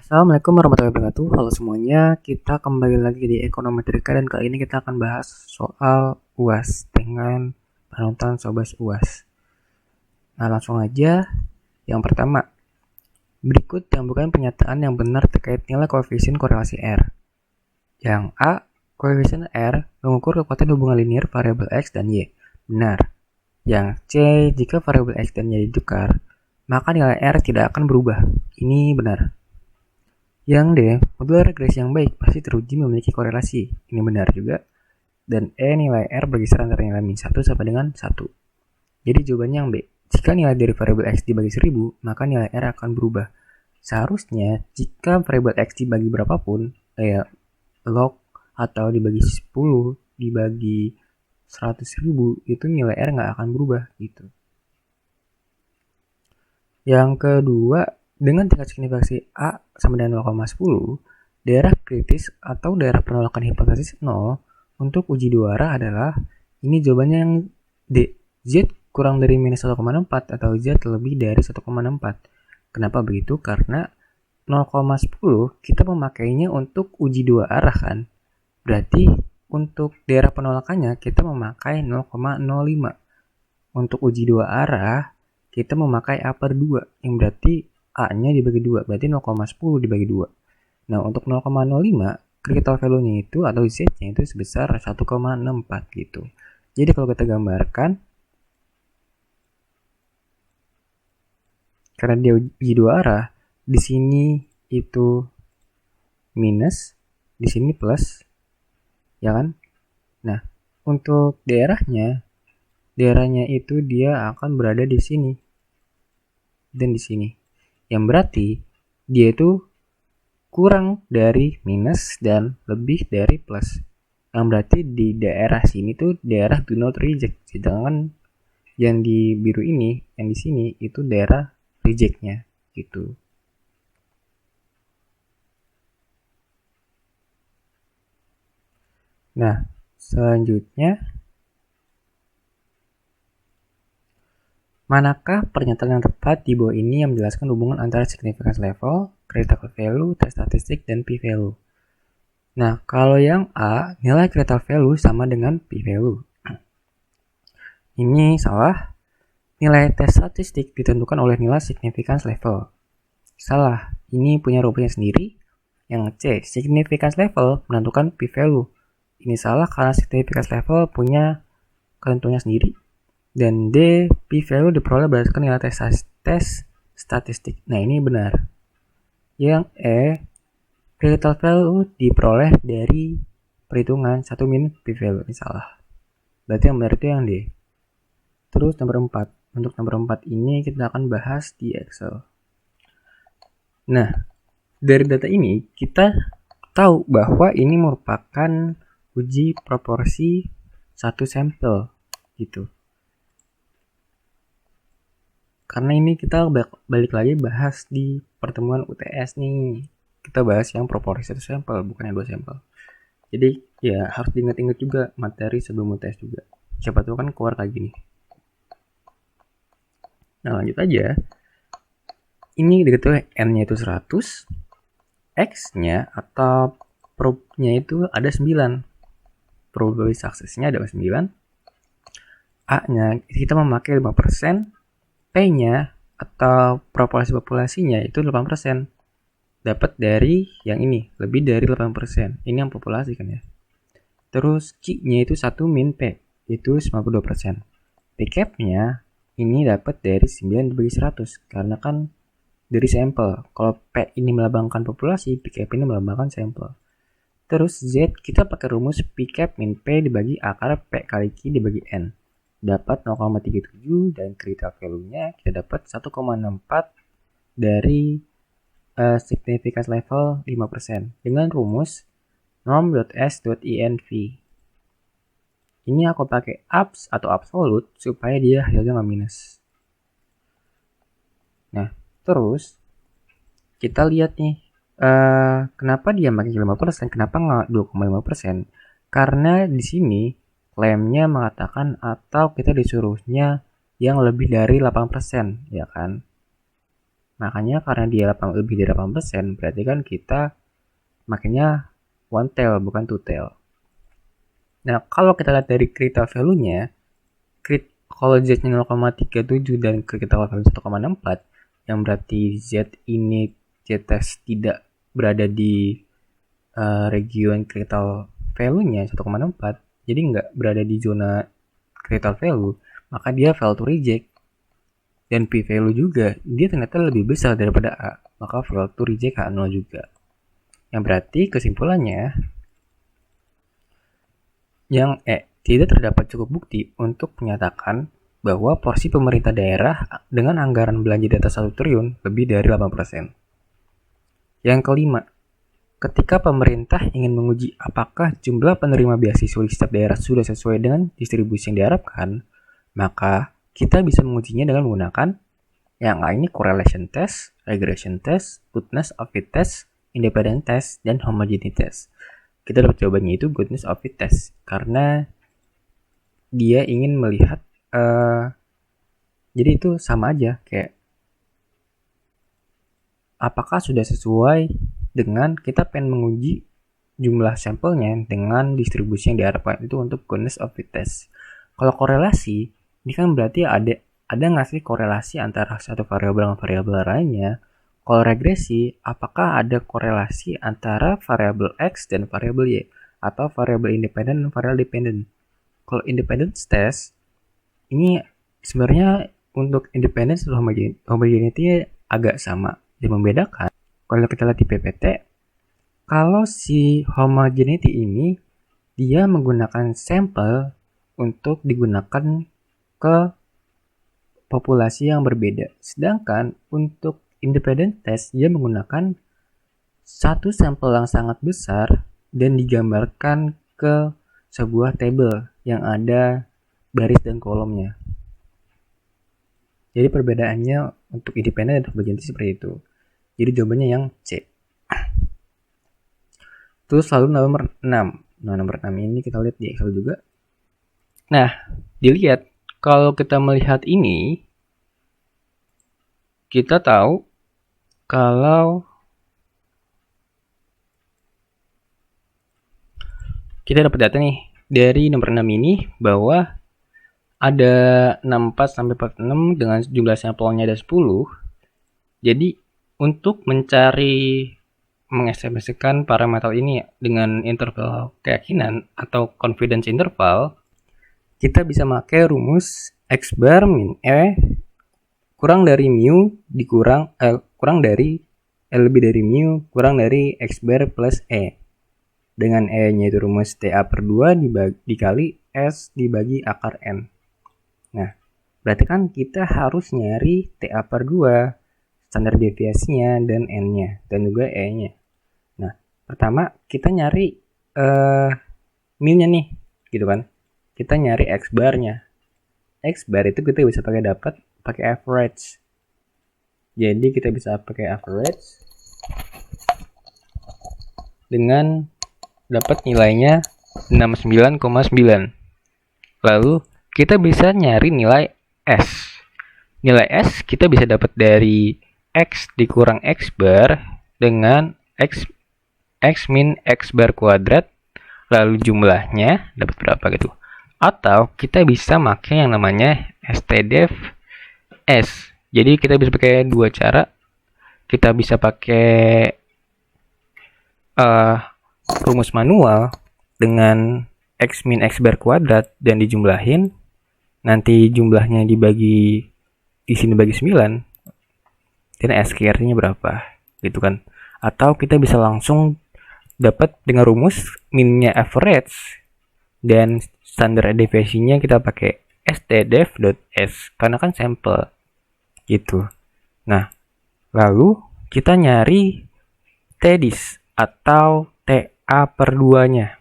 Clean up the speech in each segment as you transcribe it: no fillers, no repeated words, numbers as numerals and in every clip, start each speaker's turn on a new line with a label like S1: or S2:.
S1: Assalamualaikum warahmatullahi wabarakatuh. Halo semuanya, kita kembali lagi di Ekonometrika dan kali ini kita akan bahas soal UAS dengan panutan Sobas UAS. Nah, langsung aja. Yang pertama, berikut yang bukan pernyataan yang benar terkait nilai koefisien korelasi R. Yang A, koefisien R mengukur kekuatan hubungan linear variabel X dan Y. Benar. Yang C, jika variabel X dan Y ditukar, maka nilai R tidak akan berubah. Ini benar. Yang D, modular regresi yang baik pasti teruji memiliki korelasi. Ini benar juga. Dan E, nilai R berkisar antara nilai min 1 sampai dengan 1. Jadi jawabannya yang B. Jika nilai dari variabel X dibagi 1000, maka nilai R akan berubah. Seharusnya, jika variabel X dibagi berapapun, kayak log atau dibagi 10, dibagi 100.000, itu nilai R nggak akan berubah gitu. Yang kedua, dengan tingkat signifikasi A sama dengan 0,10, daerah kritis atau daerah penolakan hipotesis 0 untuk uji dua arah adalah, ini jawabannya yang D, Z kurang dari minus 1,64 atau Z lebih dari 1,64. Kenapa begitu? Karena 0,10 kita memakainya untuk uji dua arah kan. Berarti untuk daerah penolakannya kita memakai 0,05. Untuk uji dua arah kita memakai A per 2 yang berarti A-nya dibagi 2, berarti 0,10 dibagi 2. Nah, untuk 0,05, critical value-nya itu atau Z-nya itu sebesar 1,64 gitu. Jadi kalau kita gambarkan, karena dia uji dua arah, di sini itu minus, di sini plus, ya kan? Nah, untuk daerahnya itu dia akan berada di sini dan di sini. Yang berarti dia itu kurang dari minus dan lebih dari plus. Yang berarti di daerah sini tuh daerah do not reject. Sedangkan yang di biru ini, yang di sini itu daerah rejectnya gitu. Nah, selanjutnya, manakah pernyataan yang tepat di bawah ini yang menjelaskan hubungan antara significance level, critical value, test statistik, dan p-value? Nah, kalau yang A, nilai critical value sama dengan p-value. Ini salah. Nilai tes statistik ditentukan oleh nilai significance level. Salah, ini punya rumusnya sendiri. Yang C, significance level menentukan p-value. Ini salah karena significance level punya ketentuannya sendiri. Dan D, p-value diperoleh berdasarkan nilai tes statistik. Nah, ini benar. Yang E, critical value diperoleh dari perhitungan 1 min p-value. Ini salah. Berarti yang benar itu yang D. Terus nomor 4. Untuk nomor 4 ini kita akan bahas di Excel. Nah, dari data ini kita tahu bahwa ini merupakan uji proporsi satu sampel gitu. Karena ini kita balik lagi bahas di pertemuan UTS nih. Kita bahas yang proporsi satu sampel, bukan yang 2 sampel. Jadi ya harus diingat-ingat juga materi sebelum UTS juga. Siapa tahu kan keluar kayak gini. Nah, lanjut aja. Ini diketahui N-nya itu 100, X-nya atau probe-nya itu ada 9. Probability success-nya ada 9. A-nya kita memakai 5%, P-nya atau populasinya itu 8%. Dapat dari yang ini, lebih dari 8%. Ini yang populasi kan ya. Terus Q-nya itu 1 min P, itu 92%. P-cap-nya ini dapat dari 9 dibagi 100, karena kan dari sampel. Kalau P ini melambangkan populasi, P-cap ini melambangkan sampel. Terus Z kita pakai rumus P-cap min P dibagi akar P kali Q dibagi N. Dapat 0,37 dan critical value-nya kita dapat 1,64 dari significance level 5% dengan rumus norm.s.env. Ini aku pakai abs atau absolute supaya dia hasilnya nggak minus. Nah, terus kita lihat nih, kenapa dia pakai 5%, kenapa nggak 2,5%? Karena di sini klaimnya mengatakan atau kita disuruhnya yang lebih dari 8%, ya kan? Makanya karena dia lebih dari 8%, berarti kan kita makanya one tail bukan two tail. Nah, kalau kita lihat dari critical value-nya, kalau Z-nya 0,37 dan critical value 1,64, yang berarti Z ini Z test tidak berada di region critical value-nya 1,64, jadi nggak berada di zona critical value, maka dia fail to reject. Dan P value juga, dia ternyata lebih besar daripada A, maka fail to reject H0 juga. Yang berarti kesimpulannya, yang tidak terdapat cukup bukti untuk menyatakan bahwa porsi pemerintah daerah dengan anggaran belanja di atas 1 triliun lebih dari 8%. Yang kelima, ketika pemerintah ingin menguji apakah jumlah penerima beasiswa di setiap daerah sudah sesuai dengan distribusi yang diharapkan, maka kita bisa mengujinya dengan menggunakan yang ini correlation test, regression test, goodness of fit test, independent test, dan homogeneity test. Kita dapat jawabannya itu goodness of fit test karena dia ingin melihat jadi itu sama aja kayak apakah sudah sesuai dengan kita pengen menguji jumlah sampelnya dengan distribusi yang diharapkan itu untuk goodness of fit test. Kalau korelasi ini kan berarti ada nggak sih korelasi antara satu variabel dengan variabel lainnya. Kalau regresi, apakah ada korelasi antara variabel X dan variabel Y atau variabel independen dan variabel dependent? Kalau independence test ini sebenarnya untuk independence dan homogeneity agak sama. Yang membedakan kalau kita lihat di PPT, kalau si homogeneity ini dia menggunakan sampel untuk digunakan ke populasi yang berbeda. Sedangkan untuk independent test dia menggunakan satu sampel yang sangat besar dan digambarkan ke sebuah table yang ada baris dan kolomnya. Jadi perbedaannya untuk independen dan homogeneity seperti itu. Jadi jawabannya yang C. Terus lalu nomor 6. Nah, nomor 6 ini kita lihat di Excel juga. Nah, dilihat kalau kita melihat ini, kita tahu kalau kita dapat data nih dari nomor 6 ini bahwa ada 64 sampai 46 dengan jumlah sampelnya ada 10. Jadi untuk mencari mengestimasikan parameter ini dengan interval keyakinan atau confidence interval, kita bisa pakai rumus X bar min E kurang dari mu dikurang kurang dari lebih dari mu kurang dari X bar plus E. Dengan E-nya itu rumus TA per 2 dikali S dibagi akar N. Nah, berarti kan kita harus nyari TA per 2, standar deviasinya, dan N-nya, dan juga E-nya. Nah, pertama kita nyari mu-nya nih, gitu kan. Kita nyari X bar-nya. X bar itu kita bisa pakai average. Jadi kita bisa pakai average dengan dapat nilainya 69,9. Lalu kita bisa nyari nilai S. Nilai S kita bisa dapat dari X dikurang X bar dengan X min X bar kuadrat, lalu jumlahnya dapat berapa gitu. Atau kita bisa pakai yang namanya stdef S. Jadi kita bisa pakai dua cara. Kita bisa pakai rumus manual dengan X min X bar kuadrat dan dijumlahin. Nanti jumlahnya dibagi di sini bagi 9. Dan SQR-nya berapa gitu kan. Atau kita bisa langsung dapat dengan rumus minnya average dan standar deviasinya kita pakai stdef.s karena kan sampel gitu. Nah, lalu kita nyari TDIS atau TA per 2-nya.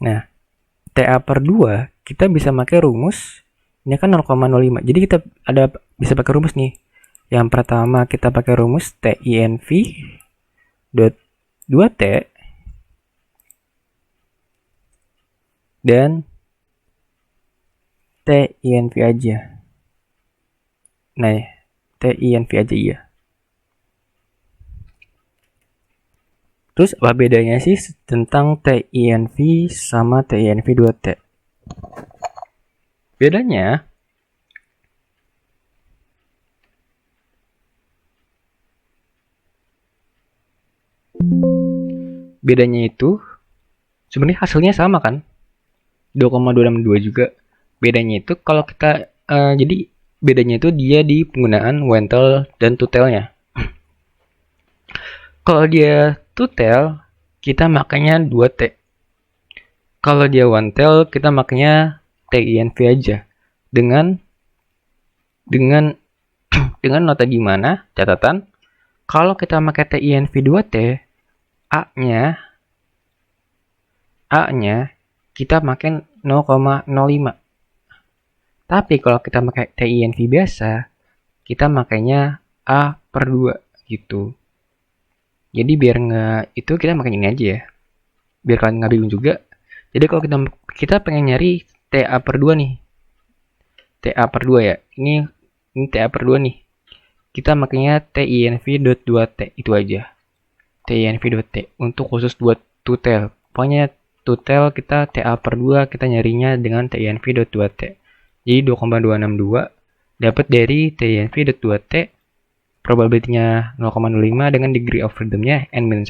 S1: Nah, TA per 2 kita bisa pakai rumus ini kan 0,05. Jadi kita bisa pakai rumus nih. Yang pertama kita pakai rumus TINV dot 2T dan TINV aja. Nah, TINV aja iya. Terus apa bedanya sih tentang TINV sama TINV 2T? Bedanya itu sebenarnya hasilnya sama kan? 2,262 juga. Bedanya itu kalau kita jadi bedanya itu dia di penggunaan Wentel dan Tutelnya. Kalau dia Tutel, kita makanya 2T. Kalau dia Wentel, kita makanya TINV aja. Dengan dengan nota di mana? Catatan. Kalau kita pakai TINV 2T, A-nya kita pakai 0,05. Tapi kalau kita pakai TINV biasa, kita makainya A per 2 gitu. Jadi biar nggak itu kita makan ini aja ya. Biar kalian nggak bingung juga. Jadi kalau kita pengen nyari TA per 2 nih. TA per 2 ya. Ini TA per 2 nih. Kita makanya TINV.2T itu aja. TINV.T untuk khusus buat tutel. Pokoknya tutel kita TA per 2 kita nyarinya dengan TINV.2T. Jadi 2,262 dapat dari TINV.2T probability-nya 0,05 dengan degree of freedom-nya n-1.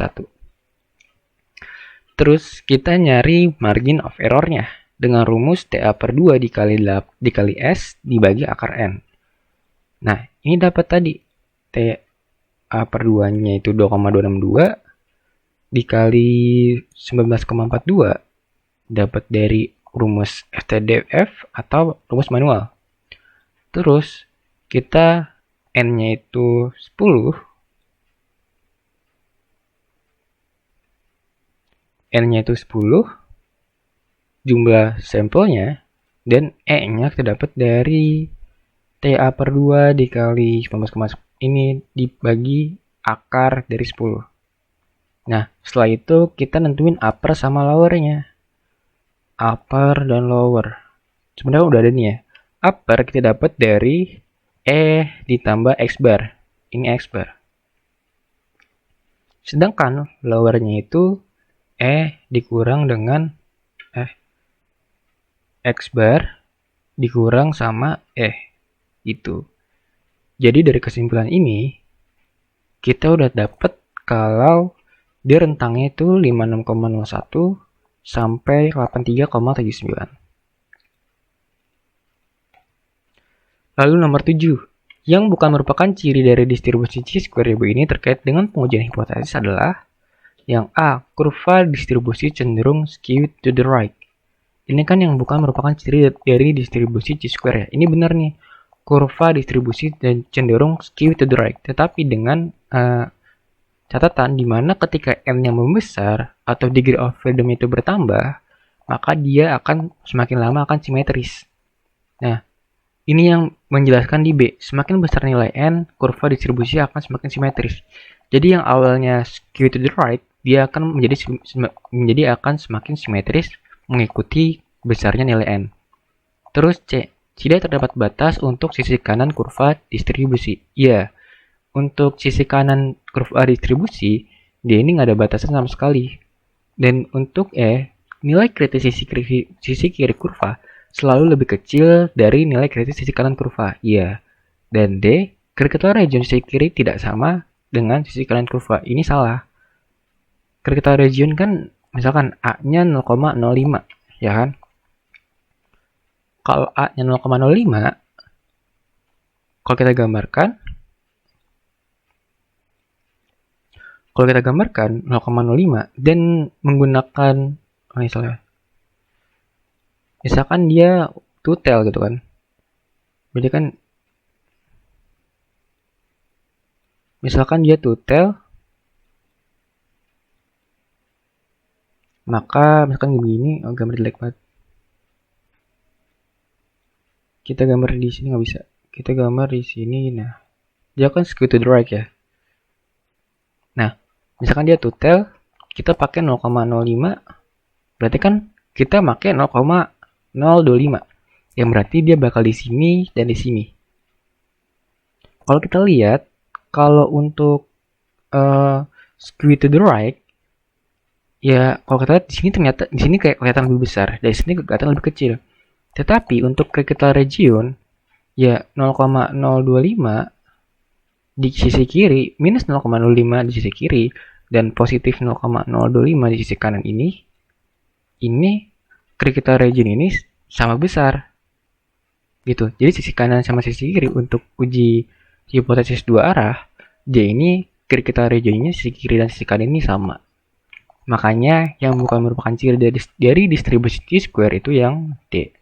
S1: Terus kita nyari margin of error-nya dengan rumus TA per 2 dikali S dibagi akar N. Nah, ini dapat tadi TA per 2-nya itu 2,262 dikali 19,42 dapat dari rumus STDF atau rumus manual. Terus kita N-nya itu 10. N-nya itu 10. Jumlah sampelnya. Dan E-nya kita dapat dari TA per 2 dikali 19, ini dibagi akar dari 10. Nah, setelah itu kita nentuin upper sama lowernya. Upper dan lower. Sebenarnya udah ada nih ya. Upper kita dapat dari E ditambah X bar. Ini X bar. Sedangkan lowernya itu E dikurang dengan X bar dikurang sama itu. Jadi dari kesimpulan ini kita udah dapat kalau dia rentangnya itu 56,01 sampai 83,79. Lalu nomor 7, yang bukan merupakan ciri dari distribusi chi-square ini terkait dengan pengujian hipotesis adalah yang A, kurva distribusi cenderung skewed to the right. Ini kan yang bukan merupakan ciri dari distribusi chi-square ya. Ini benar nih, kurva distribusi dan cenderung skewed to the right. Tetapi dengan catatan di mana ketika n-nya membesar atau degree of freedom itu bertambah, maka dia akan semakin lama akan simetris. Nah, ini yang menjelaskan di B. Semakin besar nilai N, kurva distribusi akan semakin simetris. Jadi yang awalnya skew to the right, dia akan menjadi akan semakin simetris mengikuti besarnya nilai N. Terus C. Tidak terdapat batas untuk sisi kanan kurva distribusi. Ya, untuk sisi kanan kurva distribusi, dia ini nggak ada batasan sama sekali. Dan untuk E, nilai kritis sisi kiri kurva selalu lebih kecil dari nilai kritis sisi kanan kurva. Iya. Dan D, Krakatoa region sisi kiri tidak sama dengan sisi kanan kurva. Ini salah. Krakatoa region kan misalkan A-nya 0,05, ya kan? Kalau A-nya 0,05, kalau kita gambarkan 0,05 dan menggunakan misalkan dia tutel gitu kan. Jadi kan misalkan dia tutel, maka misalkan begini, gambar jelek banget. Kita gambar di sini nggak bisa. Kita gambar di sini, nah dia kan skew to the right ya. Nah, misalkan dia tutel, kita pakai 0,05, berarti kan kita pakai 0,025. Yang berarti dia bakal di sini dan di sini. Kalau kita lihat, kalau untuk skew to the right, ya kalau kita lihat di sini ternyata di sini kayak kelihatan lebih besar, dari sini kelihatan lebih kecil. Tetapi untuk critical region ya 0,025 di sisi kiri, minus 0,05 di sisi kiri, dan positif 0,025 di sisi kanan ini critical region ini sama besar. Gitu. Jadi sisi kanan sama sisi kiri untuk uji hipotesis dua arah, D ini critical region-nya sisi kiri dan sisi kanan ini sama. Makanya yang bukan merupakan ciri dari distribusi T-square itu yang D.